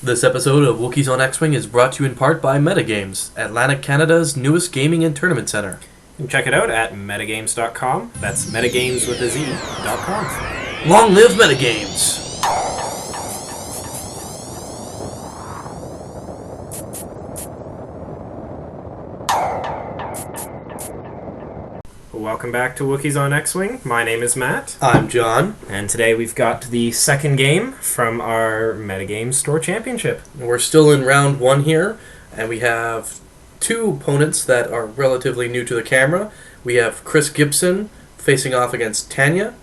This episode of Wookiees on X-Wing is brought to you in part by MetaGameZ, Atlantic Canada's newest gaming and tournament center. You can check it out at MetaGameZ.com. That's MetaGames with a Z.com. Long live MetaGameZ! Welcome back to Wookiees on X-Wing. My name is Matt. I'm John. And today we've got the second game from our MetaGames Store Championship. We're still in round one here, and we have two opponents that are relatively new to the camera. We have Chris Gibson facing off against Tanya.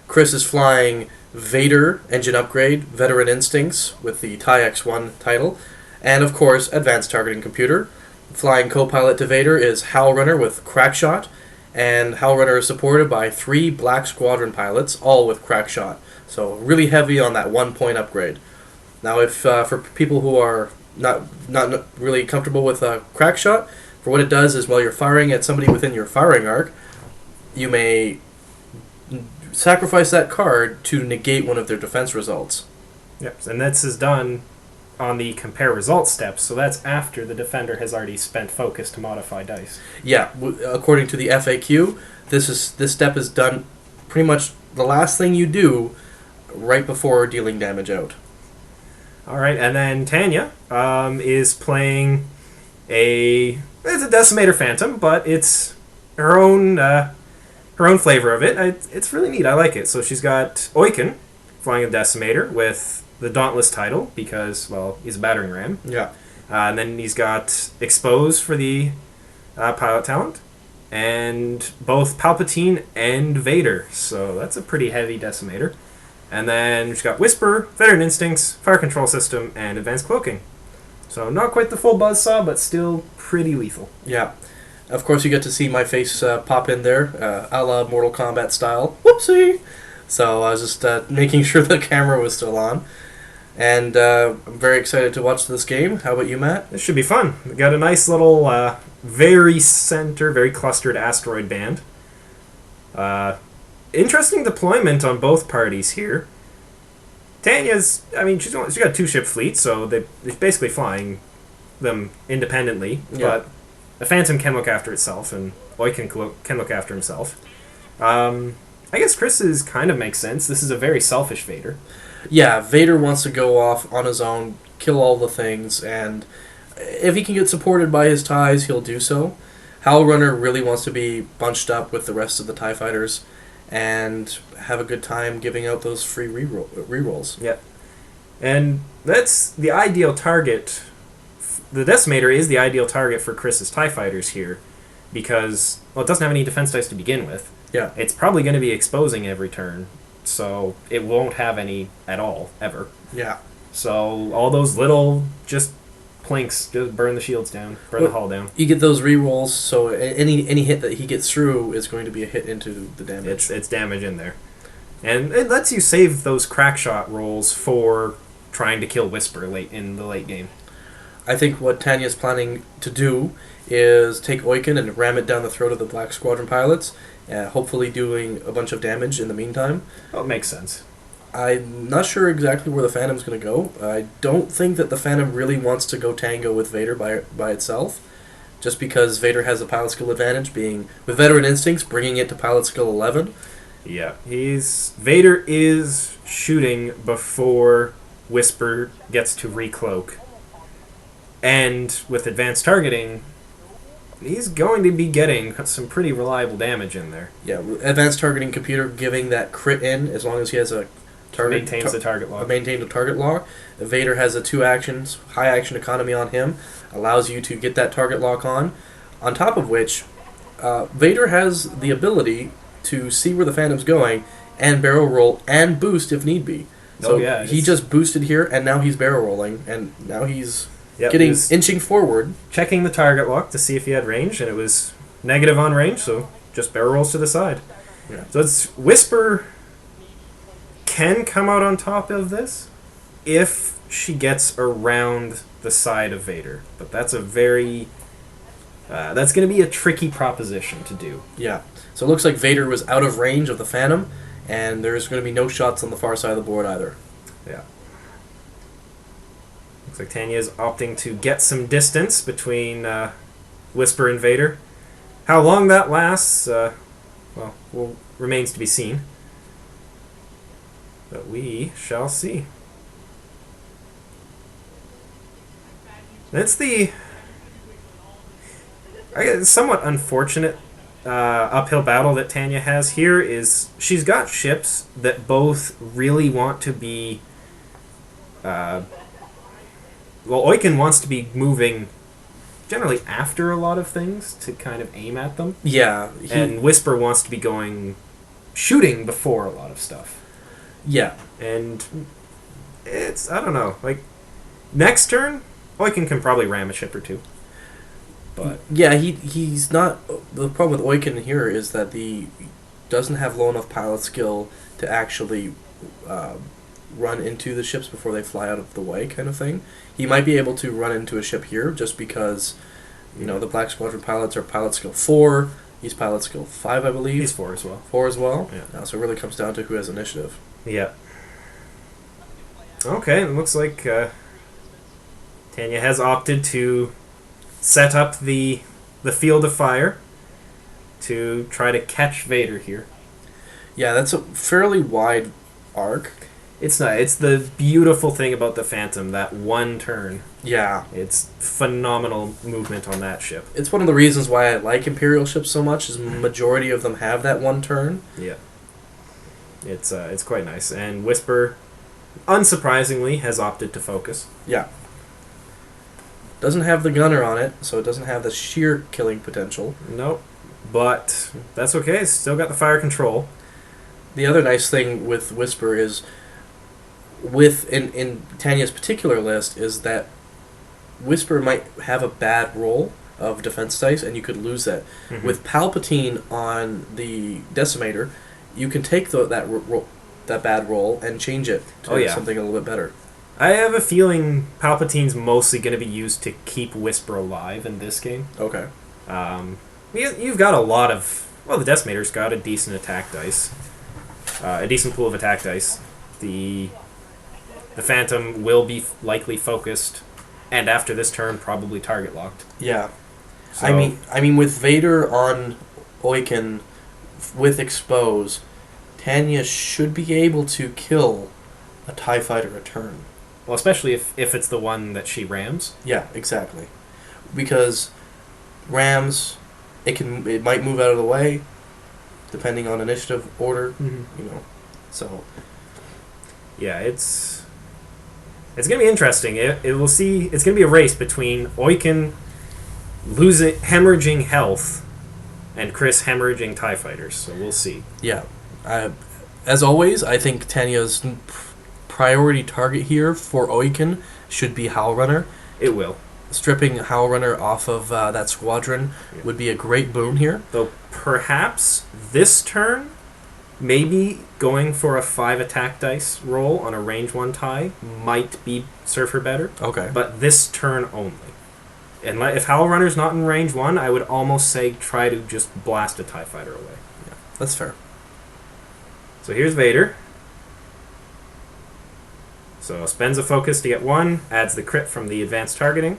Chris is flying Vader Engine Upgrade, Veteran Instincts with the TIE X1 title, and of course Advanced Targeting Computer. Flying co-pilot to Vader is Howlrunner with Crackshot, and Howlrunner is supported by 3 Black Squadron pilots, all with Crackshot. So really heavy on that 1-point upgrade. Now, if for people who are not really comfortable with Crackshot, for what it does is while you're firing at somebody within your firing arc, you may sacrifice that card to negate one of their defense results. Yep, and this is done on the compare results steps, so that's after the defender has already spent focus to modify dice. Yeah, according to the FAQ, this step is done pretty much the last thing you do right before dealing damage out. All right, and then Tanya is playing it's a Decimator Phantom, but it's her own flavor of it. It's really neat. I like it. So she's got Oicunn flying a Decimator with the Dauntless title because, well, he's a battering ram. Yeah. And then he's got Expose for the pilot talent, and both Palpatine and Vader. So that's a pretty heavy Decimator. And then she's got Whisper, Veteran Instincts, Fire Control System, and Advanced Cloaking. So not quite the full buzzsaw, but still pretty lethal. Yeah. Of course, you get to see my face pop in there, a la Mortal Kombat style. Whoopsie! So I was just making sure the camera was still on. And I'm very excited to watch this game. How about you, Matt? This should be fun. We got a nice little, very clustered asteroid band. Interesting deployment on both parties here. Tanya's, she's got 2 ship fleets, so they're basically flying them independently. Yeah. But the Phantom can look after itself, and Oicunn can look after himself. I guess Chris's kind of makes sense. This is a very selfish Vader. Yeah, Vader wants to go off on his own, kill all the things, and if he can get supported by his TIEs, he'll do so. Howlrunner really wants to be bunched up with the rest of the TIE fighters and have a good time giving out those free rerolls. Yep. And that's the ideal target. The Decimator is the ideal target for Chris's TIE fighters here because, well, it doesn't have any defense dice to begin with. Yeah. It's probably going to be exposing every turn, so it won't have any at all, ever. Yeah. So all those little just plinks, just burn the shields down, burn the hull down. You get those rerolls, so any hit that he gets through is going to be a hit into the damage. It's damage in there. And it lets you save those crackshot rolls for trying to kill Whisper in the late game. I think what Tanya's planning to do is take Oicunn and ram it down the throat of the Black Squadron pilots, hopefully doing a bunch of damage in the meantime. Oh, it makes sense. I'm not sure exactly where the Phantom's going to go. I don't think that the Phantom really wants to go tango with Vader by itself, just because Vader has a pilot skill advantage, being with Veteran Instincts, bringing it to pilot skill 11. Yeah, Vader is shooting before Whisper gets to recloak. And with advanced targeting, he's going to be getting some pretty reliable damage in there. Yeah, advanced targeting computer giving that crit in as long as he has a target. Maintains the target lock. Maintained a target lock. Vader has a 2 actions, high action economy on him, allows you to get that target lock on. On top of which, Vader has the ability to see where the Phantom's going and barrel roll and boost if need be. So he just boosted here, and now he's barrel rolling, and now he's inching forward. Checking the target lock to see if he had range, and it was negative on range, so just barrel rolls to the side. Yeah. So it's Whisper can come out on top of this if she gets around the side of Vader. But that's a very... that's going to be a tricky proposition to do. Yeah. So it looks like Vader was out of range of the Phantom, and there's going to be no shots on the far side of the board either. Yeah. Looks like Tanya is opting to get some distance between Whisper and Vader. How long that lasts, remains to be seen. But we shall see. That's the somewhat unfortunate uphill battle that Tanya has here. Is she's got ships that both really want to be... Oicunn wants to be moving generally after a lot of things to kind of aim at them. Yeah. And Whisper wants to be shooting before a lot of stuff. Yeah. And it's, I don't know, like, next turn, Oicunn can probably ram a ship or two. But yeah, he's not... The problem with Oicunn here is that he doesn't have low enough pilot skill to actually run into the ships before they fly out of the way, kind of thing. He might be able to run into a ship here just because, the Black Squadron pilots are pilot skill 4. He's pilot skill 5, I believe. he's 4 as well. 4 as well? Yeah. So it really comes down to who has initiative. Yeah. Okay, it looks like Tanya has opted to set up the field of fire to try to catch Vader here. Yeah, that's a fairly wide arc. It's not. It's the beautiful thing about the Phantom, that one turn. Yeah. It's phenomenal movement on that ship. It's one of the reasons why I like Imperial ships so much, is majority of them have that one turn. Yeah. It's quite nice. And Whisper, unsurprisingly, has opted to focus. Yeah. Doesn't have the gunner on it, so it doesn't have the sheer killing potential. Nope. But that's okay. It's still got the fire control. The other nice thing with Whisper is, in Tanya's particular list, is that Whisper might have a bad roll of defense dice, and you could lose that. Mm-hmm. With Palpatine on the Decimator, you can take that bad roll and change it to something a little bit better. I have a feeling Palpatine's mostly going to be used to keep Whisper alive in this game. Okay. You've got a lot of... Well, the Decimator's got a decent attack dice. A decent pool of attack dice. The Phantom will be likely focused, and after this turn, probably target locked. Yeah. So, I mean, with Vader on Oicunn with Expose, Tanya should be able to kill a TIE fighter a turn. Well, especially if it's the one that she rams. Yeah, exactly. Because rams, it might move out of the way, depending on initiative order. Mm-hmm. So yeah, it's gonna be interesting. We'll see. It's gonna be a race between Oicunn hemorrhaging health and Chris hemorrhaging TIE fighters. So we'll see. Yeah, as always, I think Tanya's priority target here for Oicunn should be Howlrunner. It will. Stripping Howlrunner off of that squadron would be a great boon here. Though perhaps this turn, maybe going for a 5 attack dice roll on a range 1 TIE might serve her better. Okay. But this turn only. And if Howlrunner's not in range 1, I would almost say try to just blast a TIE fighter away. Yeah, that's fair. So here's Vader. So spends a focus to get 1, adds the crit from the advanced targeting.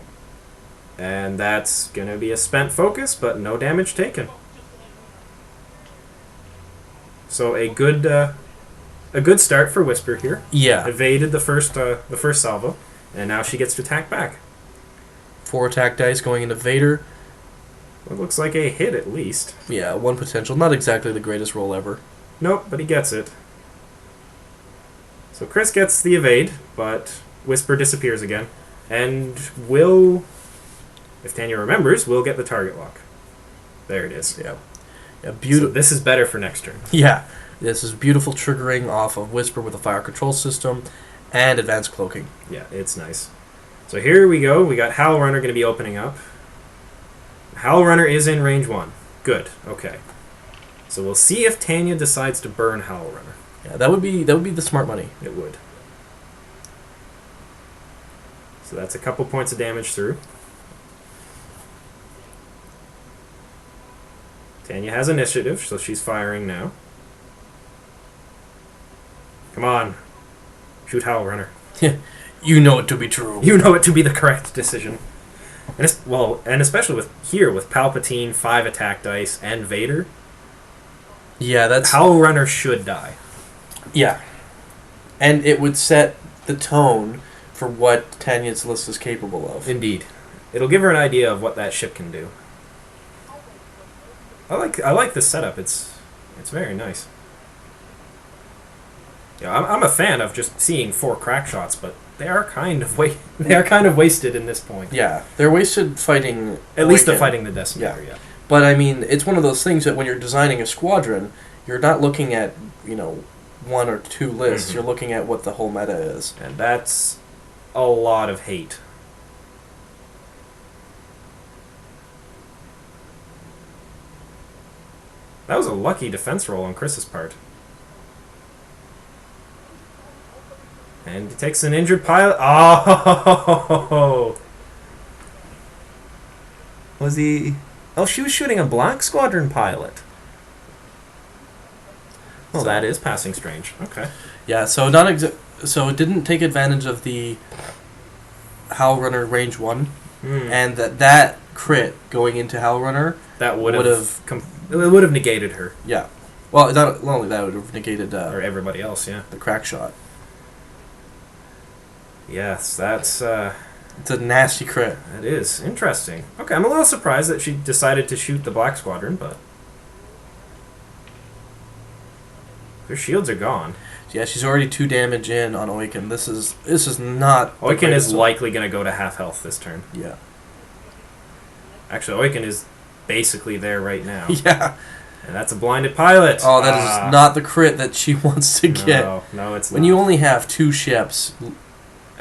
And that's going to be a spent focus, but no damage taken. So a good start for Whisper here. Yeah. Evaded the first salvo, and now she gets to attack back. 4 attack dice going into Vader. It looks like a hit at least. Yeah, 1 potential. Not exactly the greatest roll ever. Nope, but he gets it. So Chris gets the evade, but Whisper disappears again. And if Tanya remembers, will get the target lock. There it is. Yeah. Yeah, So this is better for next turn. Yeah. This is beautiful triggering off of Whisper with a fire control system and advanced cloaking. Yeah, it's nice. So here we go. We got Howlrunner going to be opening up. Howlrunner is in range 1. Good. Okay. So we'll see if Tanya decides to burn Howlrunner. Yeah, that would be the smart money. It would. So that's a couple points of damage through. Tanya has initiative, so she's firing now. Come on. Shoot Howlrunner. You know it to be true. You know it to be the correct decision. And especially with Palpatine, 5 attack dice, and Vader. Yeah, that's... Howlrunner should die. Yeah. And it would set the tone for what Tanya's list is capable of. Indeed. It'll give her an idea of what that ship can do. I like the setup. It's very nice. Yeah, I'm a fan of just seeing 4 crack shots, but they are kind of wasted in this point. Yeah, they're wasted fighting... At least they're fighting the Decimator, yeah. But, I mean, it's one of those things that when you're designing a squadron, you're not looking at, 1 or 2 lists. Mm-hmm. You're looking at what the whole meta is. And that's a lot of hate. That was a lucky defense roll on Chris's part. And he takes an injured pilot. Oh! Was he... Oh, she was shooting a Black Squadron pilot. Well, that is passing strange. Okay. Yeah, so it didn't take advantage of the Howlrunner range 1, and that crit going into Howlrunner that would have negated her. Yeah. Well, not only that, it would have negated or everybody else. Yeah. The crack shot. Yes, that's... It's a nasty crit. It is. Interesting. Okay, I'm a little surprised that she decided to shoot the Black Squadron, but... Their shields are gone. Yeah, she's already 2 damage in on Oicunn. This is not... Oicunn is likely going to go to half health this turn. Yeah. Actually, Oicunn is basically there right now. Yeah. And that's a blinded pilot. Oh, that is not the crit that she wants to get. No, it's not. When you only have 2 ships...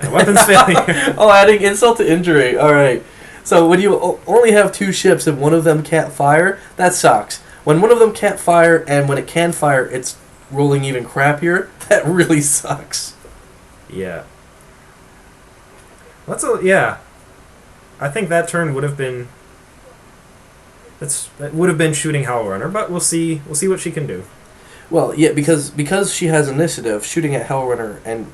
Weapons failure. Oh, adding insult to injury. All right. So when you only have 2 ships and one of them can't fire, that sucks. When one of them can't fire and when it can fire, it's rolling even crappier. That really sucks. Yeah. Yeah. I think that turn would have been. That would have been shooting Howlrunner, but we'll see. We'll see what she can do. Well, yeah, because she has initiative, shooting at Howlrunner and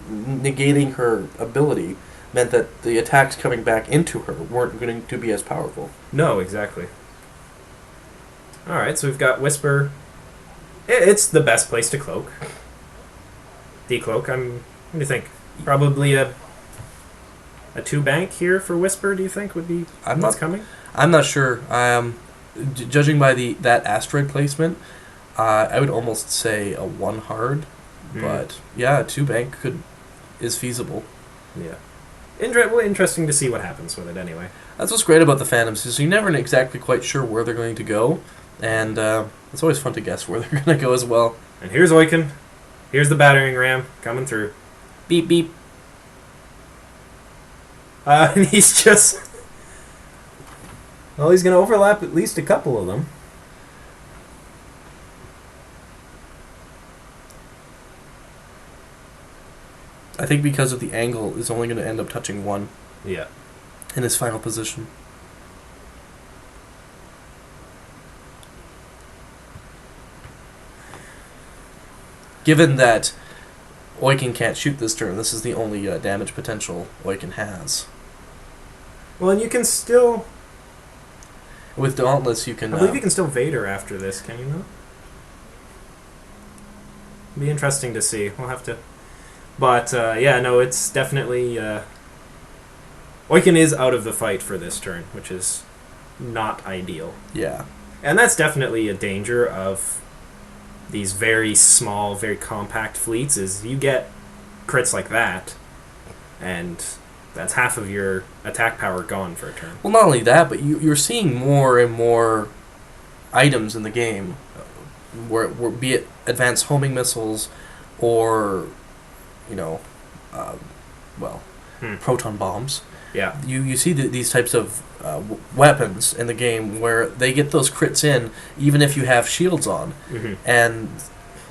negating her ability meant that the attacks coming back into her weren't going to be as powerful. No, exactly. All right, so we've got Whisper. It's the best place to cloak. Decloak. What do you think? Probably a 2 bank here for Whisper. Do you think would be what's coming? I'm not sure. Judging by that asteroid placement. I would almost say a 1 hard, but yeah, a 2 bank is feasible. Yeah, interesting to see what happens with it anyway. That's what's great about the Phantoms is you're never exactly quite sure where they're going to go, and it's always fun to guess where they're going to go as well. And here's Oicunn. Here's the battering ram coming through. Beep beep. And he's just... Well, he's going to overlap at least a couple of them. I think because of the angle, is only going to end up touching 1. Yeah. In his final position. Given that Oicunn can't shoot this turn, this is the only damage potential Oicunn has. Well, and you can still... With Dauntless, you can... I believe you can still Vader after this, can you not? Be interesting to see. We'll have to... But, yeah, no, it's definitely... Oicunn is out of the fight for this turn, which is not ideal. Yeah. And that's definitely a danger of these very small, very compact fleets, is you get crits like that, and that's half of your attack power gone for a turn. Well, not only that, but you're seeing more and more items in the game, where be it advanced homing missiles or... proton bombs. Yeah. You see these types of weapons in the game where they get those crits in even if you have shields on. Mm-hmm. And,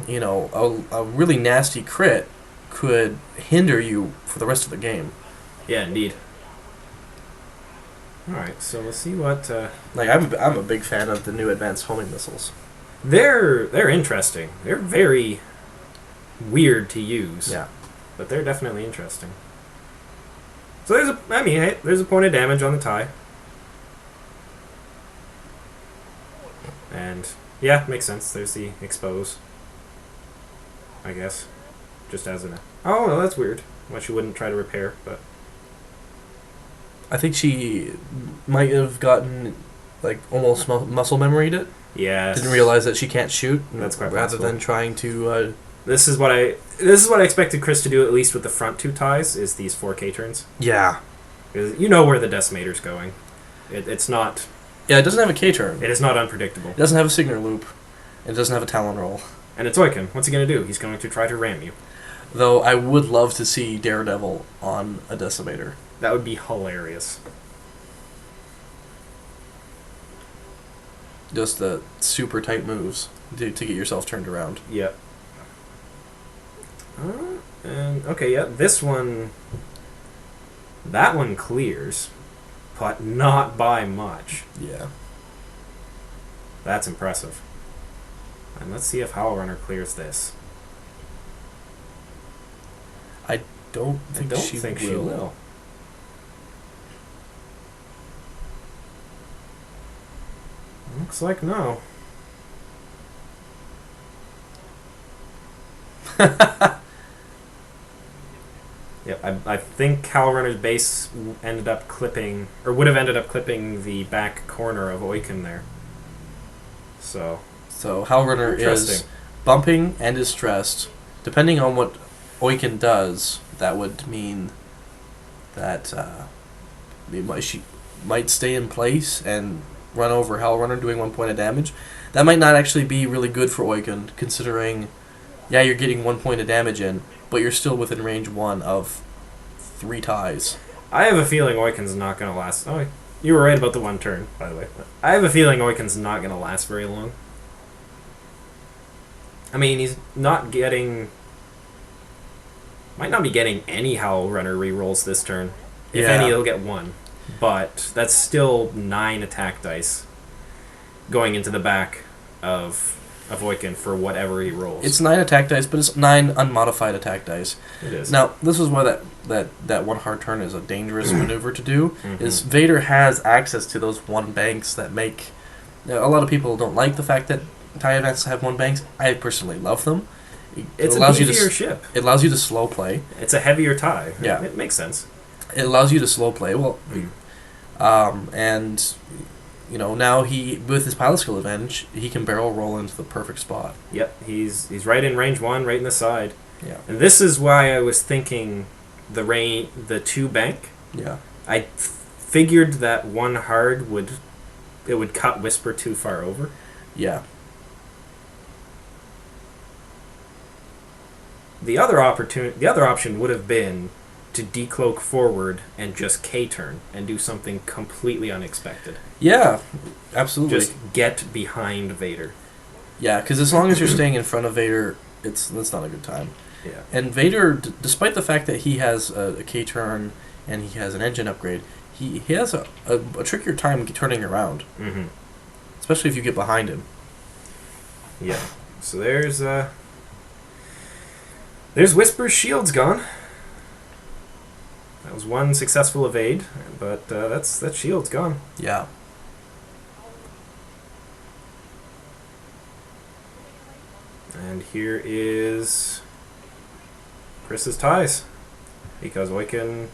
a really nasty crit could hinder you for the rest of the game. Yeah, indeed. Alright, so we'll see what... I'm a big fan of the new advanced homing missiles. They're interesting. They're very weird to use. Yeah. But they're definitely interesting. So there's a point of damage on the tie. And, yeah, makes sense. There's the expose. I guess. Just as an... Oh, well, that's weird. Why she wouldn't try to repair, but... I think she might have gotten, like, almost muscle memoried it. Yeah. Didn't realize that she can't shoot. That's quite rather possible. than trying to... This is what I expected Chris to do, at least with the front two ties, is these 4K turns. Yeah. You know where the Decimator's going. It's not... Yeah, it doesn't have a K-turn. It is not unpredictable. It doesn't have a Signer loop. It doesn't have a Talon roll. And it's Oicunn. What's he going to do? He's going to try to ram you. Though I would love to see Daredevil on a Decimator. That would be hilarious. Just the super tight moves to get yourself turned around. Yep. And okay, yeah, this one... That one clears, but not by much. Yeah. That's impressive. And let's see if Howlrunner clears this. I don't think she will. Looks like no. Yep, I think Howlrunner's base ended up clipping, or would have ended up clipping the back corner of Oicunn there. So Howlrunner is bumping and is stressed. Depending on what Oicunn does, that would mean that she might stay in place and run over Howlrunner, doing 1 point of damage. That might not actually be really good for Oicunn, considering, yeah, you're getting 1 point of damage in, but you're still within range 1 of 3 ties. I have a feeling Oicunn's not going to last. Oh, you were right about the 1 turn, by the way. I have a feeling Oicunn's not going to last very long. I mean, he's not getting... Might not be getting any Howlrunner rerolls this turn. If any, he'll get 1. But that's still 9 attack dice going into the back of Oicunn for whatever he rolls. It's 9 attack dice, but it's 9 unmodified attack dice. It is. Now, this is why that 1 hard turn is a dangerous maneuver to do, is Vader has access to those 1 banks that make... a lot of people don't like the fact that TIE events have 1 banks. I personally love them. It's a beefier ship. It allows you to slow play. It's a heavier tie. Yeah. It makes sense. It allows you to slow play. Well, and... You know, now with his pilot skill advantage, he can barrel roll into the perfect spot. Yep, he's right in range 1, right in the side. Yeah. And this is why I was thinking the 2 bank. Yeah. I figured that 1 hard would cut Whisper too far over. Yeah. The other option would have been to decloak forward and just K-turn and do something completely unexpected. Yeah, absolutely. Just get behind Vader. Yeah, because as long as you're staying in front of Vader, that's not a good time. Yeah. And Vader, despite the fact that he has a K-turn and he has an engine upgrade, he has a trickier time turning around. Mm-hmm. Especially if you get behind him. Yeah. So there's Whisper's shield's gone. That was 1 successful evade, but that shield's gone. Yeah. And here is Chris's ties, because Oicunn,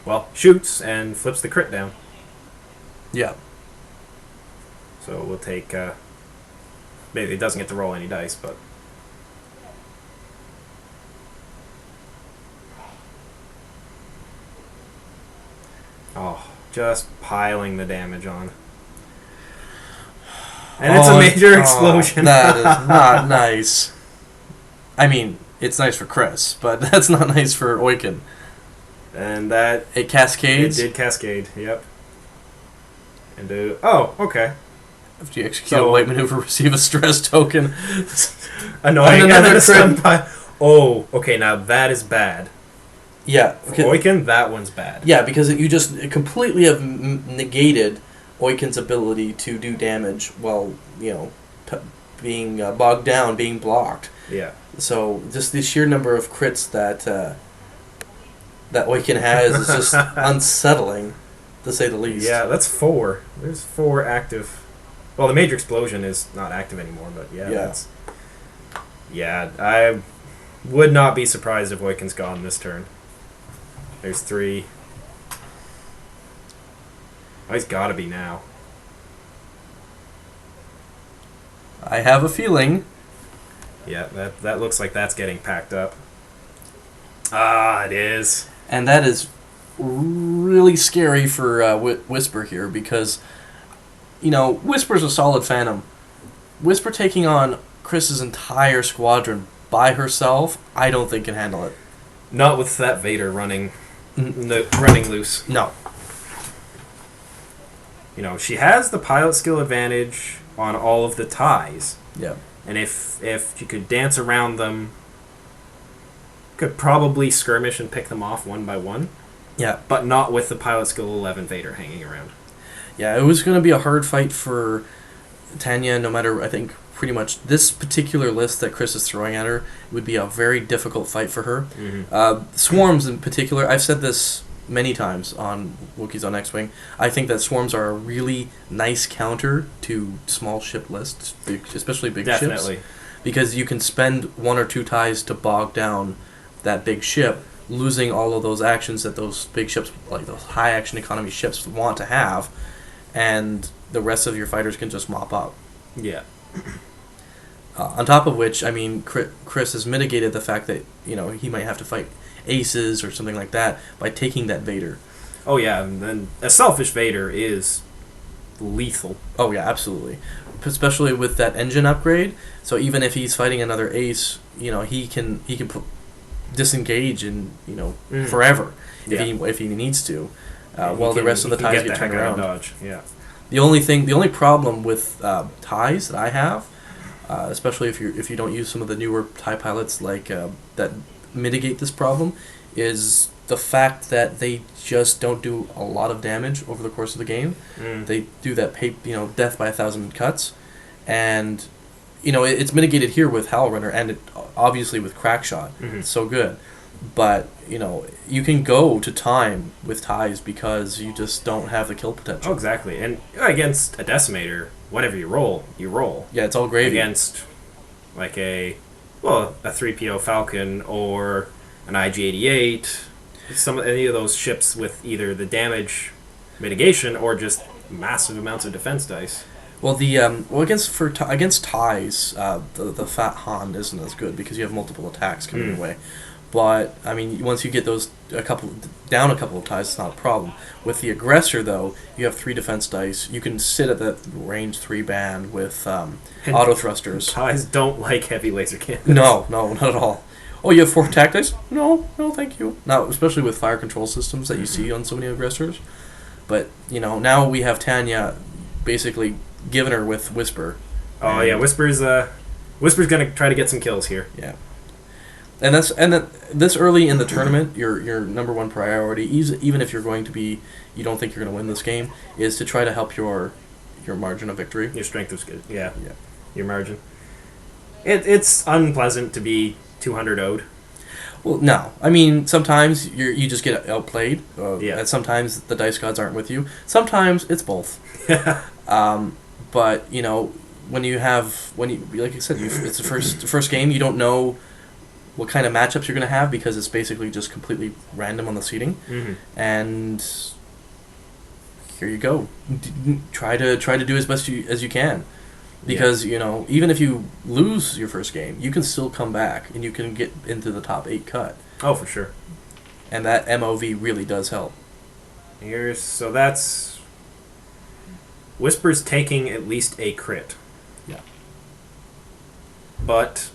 well, shoots and flips the crit down. Yeah. So we'll take. Maybe it doesn't get to roll any dice, but. Oh, just piling the damage on. And it's a major explosion. That is not nice. I mean, it's nice for Chris, but that's not nice for Oicunn. And that... It cascades? It did cascade, yep. And okay. After you execute a white maneuver, receive a stress token. Annoying. And then a stun pile. Oh, okay, now that is bad. Yeah. For Oicunn, that one's bad. Yeah, because you just completely have negated Oicunn's ability to do damage while, being bogged down, being blocked. Yeah. So just the sheer number of crits that that Oicunn has is just unsettling, to say the least. Yeah, that's 4. There's 4 active. Well, the major explosion is not active anymore, but that's... Yeah, I would not be surprised if Oicunn's gone this turn. There's 3. Oh, he's got to be now. I have a feeling. Yeah, that looks like that's getting packed up. Ah, it is. And that is really scary for Whisper here because, Whisper's a solid Phantom. Whisper taking on Chris's entire squadron by herself, I don't think can handle it. Not with that Vader running loose. No. She has the pilot skill advantage on all of the ties. Yeah. And if you could dance around them, could probably skirmish and pick them off one by one. Yeah. But not with the pilot skill 11 Vader hanging around. Yeah, it was going to be a hard fight for Tanya, no matter, I think, pretty much this particular list that Chris is throwing at her would be a very difficult fight for her. Mm-hmm. Swarms in particular, I've said this many times on Wookiees on X-Wing, I think that swarms are a really nice counter to small ship lists, especially big ships. Definitely. Because you can spend 1 or 2 ties to bog down that big ship, losing all of those actions that those big ships, like those high action economy ships, want to have, and the rest of your fighters can just mop up. Yeah. On top of which, I mean, Chris has mitigated the fact that, he might have to fight aces or something like that by taking that Vader. Oh, yeah, and then a selfish Vader is lethal. Oh, yeah, absolutely. Especially with that engine upgrade. So even if he's fighting another ace, he can disengage in, forever if he needs to. While the rest of the ties get turned around. Dodge. Yeah. The only problem with ties that I have, especially if you don't use some of the newer TIE pilots like that mitigate this problem, is the fact that they just don't do a lot of damage over the course of the game. They do that death by 1,000 cuts, and it's mitigated here with Howlrunner and obviously with Crackshot. It's so good. But, you can go to time with ties because you just don't have the kill potential. Oh, exactly. And against a Decimator, whatever you roll, you roll. Yeah, it's all gravy. Against, like a 3PO Falcon or an IG-88, any of those ships with either the damage mitigation or just massive amounts of defense dice. Well, against ties, the Fat Han isn't as good because you have multiple attacks coming your way. But I mean, once you get those a couple of ties, it's not a problem. With the aggressor, though, you have 3 defense dice. You can sit at that range 3 band with auto thrusters. Ties don't like heavy laser cannons. No, not at all. Oh, you have 4 attack dice? No, thank you. Now, especially with fire control systems that you see on so many aggressors. But now we have Tanya basically giving her with Whisper. Oh yeah, Whisper's gonna try to get some kills here. Yeah. And this early in the tournament, your number one priority, even if you're going to be, you don't think you're going to win this game, is to try to help your margin of victory. Your strength is good. Yeah. Your margin. It's unpleasant to be 200 owed. Well, no. I mean, sometimes you just get outplayed. Yeah. And sometimes the dice gods aren't with you. Sometimes it's both. But when you like I said, it's the first game. You don't know what kind of matchups you're going to have because it's basically just completely random on the seating. And here you go. Try to do as best as you can. Because, even if you lose your first game, you can still come back and you can get into the top 8 cut. Oh, for sure. And that MOV really does help. So that's Whisper's taking at least a crit. Yeah. But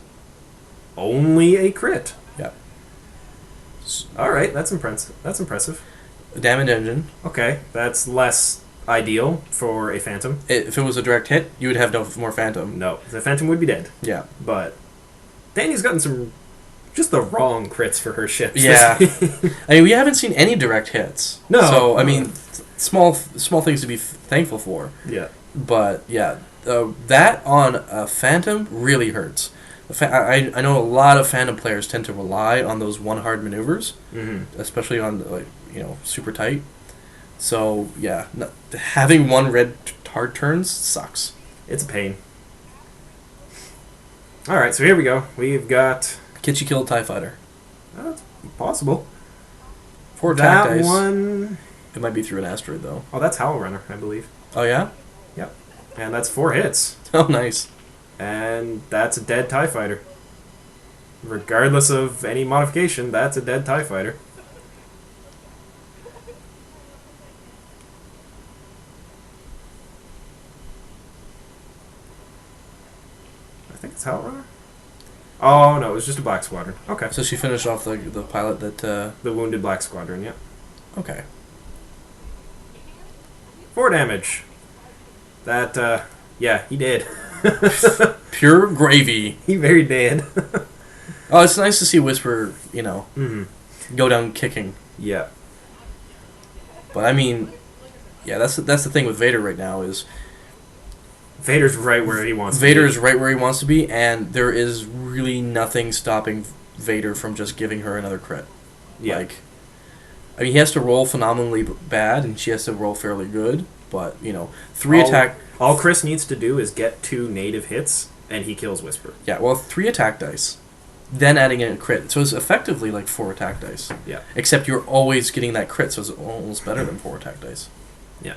only a crit. Yeah. All right, that's impressive. Damage engine. Okay, that's less ideal for a Phantom. If it was a direct hit, you would have no more Phantom. No, the Phantom would be dead. Yeah. But Danny's gotten some just the wrong crits for her ships. Yeah. I mean, we haven't seen any direct hits. No. So, I mean, small things to be thankful for. Yeah. But, yeah, that on a Phantom really hurts. I know a lot of Phantom players tend to rely on those one hard maneuvers, especially on super tight. So yeah, having one red hard turns sucks. It's a pain. All right, so here we go. We've got Kitschy killed TIE Fighter. That's possible. 4 attack dice. That one. It might be through an asteroid though. Oh, that's Howlrunner, I believe. Oh yeah. Yep. And that's 4 hits. Oh nice. And that's a dead TIE Fighter. Regardless of any modification, that's a dead TIE Fighter. I think it's Howlrunner. Oh no, it was just a Black Squadron. Okay. So she finished off the pilot that. The wounded Black Squadron. Yeah. Okay. 4 damage. That. Yeah, he did. Pure gravy. He very did. Oh, it's nice to see Whisper, go down kicking. Yeah. But I mean, yeah, that's the thing with Vader right now is Vader's right where he wants to be. Vader is right where he wants to be, and there is really nothing stopping Vader from just giving her another crit. Yeah. Like, I mean, he has to roll phenomenally bad, and she has to roll fairly good, but, 3 attack... All Chris needs to do is get 2 native hits, and he kills Whisper. Yeah, well, 3 attack dice, then adding in a crit. So it's effectively like 4 attack dice. Yeah. Except you're always getting that crit, so it's almost better than 4 attack dice. Yeah.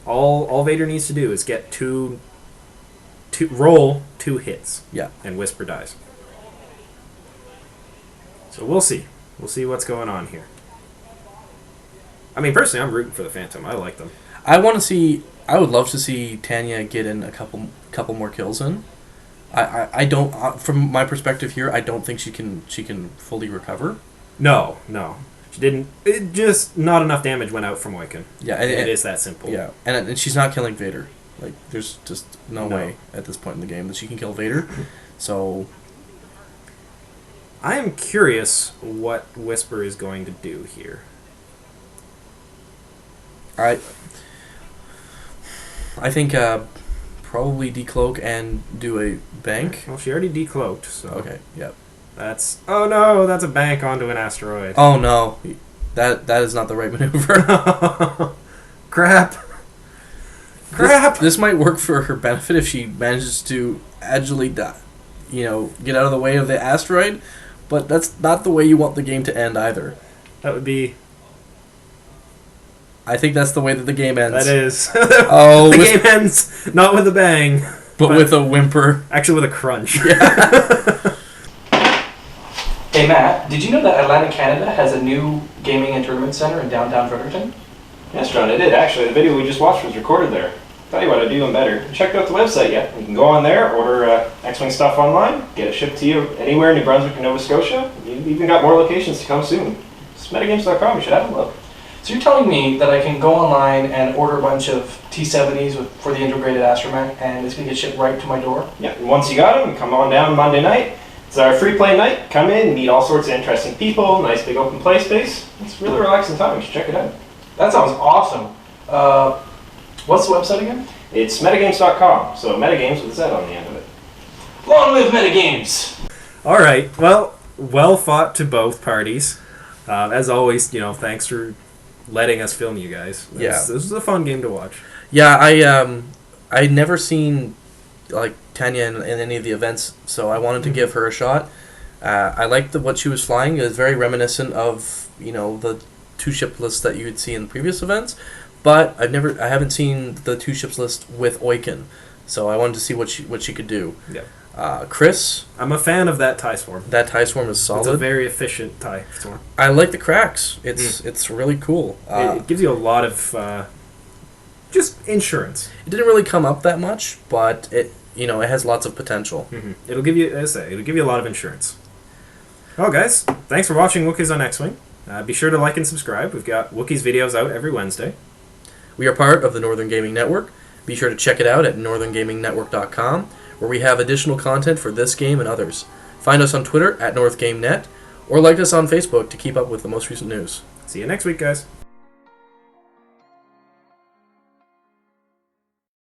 All Vader needs to do is get roll 2 hits. Yeah. And Whisper dies. So we'll see. We'll see what's going on here. I mean, personally, I'm rooting for the Phantom. I like them. I would love to see Tanya get in a couple more kills in. I don't, from my perspective here, I don't think she can fully recover. No. She didn't. It just not enough damage went out from Oicunn. Yeah, and it is that simple. Yeah, and she's not killing Vader. Like, there's just no way at this point in the game that she can kill Vader. So, I am curious what Whisper is going to do here. I think probably decloak and do a bank. Well, she already decloaked, so... Okay, yep. That's... Oh no, that's a bank onto an asteroid. Oh no, that is not the right maneuver. Crap. This might work for her benefit if she manages to agilely, get out of the way of the asteroid, but that's not the way you want the game to end either. That would be... I think that's the way that the game ends. That is. The game ends not with a bang, but with a whimper. Actually, with a crunch. Yeah. Hey Matt, did you know that Atlantic Canada has a new gaming and tournament center in downtown Fredericton? Yes, John, I did actually. The video we just watched was recorded there. Tell you what, I'd do even better. Check out the website yet. You can go on there, order X-Wing stuff online, get it shipped to you anywhere in New Brunswick or Nova Scotia. You've even got more locations to come soon. It's metagames.com. You should have a look. So you're telling me that I can go online and order a bunch of T-70s for the integrated astromech, and it's going to get shipped right to my door? Yeah, and once you got them, come on down Monday night. It's our free play night. Come in, meet all sorts of interesting people, nice big open play space. It's really relaxing time. You should check it out. That sounds awesome. What's the website again? It's metagames.com, so metagames with a Z on the end of it. Long live MetaGames! Alright, well fought to both parties. As always, thanks for letting us film you guys. This was a fun game to watch. Yeah, I'd never seen like Tanya in any of the events, so I wanted to give her a shot. I liked what she was flying. It was very reminiscent of the 2 ship list that you would see in previous events, but I haven't seen the 2 ships list with Oicunn, so I wanted to see what she could do. Yeah. Chris, I'm a fan of that tie swarm. That tie swarm is solid. It's a very efficient tie swarm. I like the cracks. It's really cool. It gives you a lot of just insurance. It didn't really come up that much, but it has lots of potential. Mm-hmm. It'll give you, as I say, a lot of insurance. Well, guys, thanks for watching Wookiees on X-Wing. Be sure to like and subscribe. We've got Wookiees videos out every Wednesday. We are part of the Northern Gaming Network. Be sure to check it out at northerngamingnetwork.com, where we have additional content for this game and others. Find us on Twitter at NorthGameNet, or like us on Facebook to keep up with the most recent news. See you next week, guys.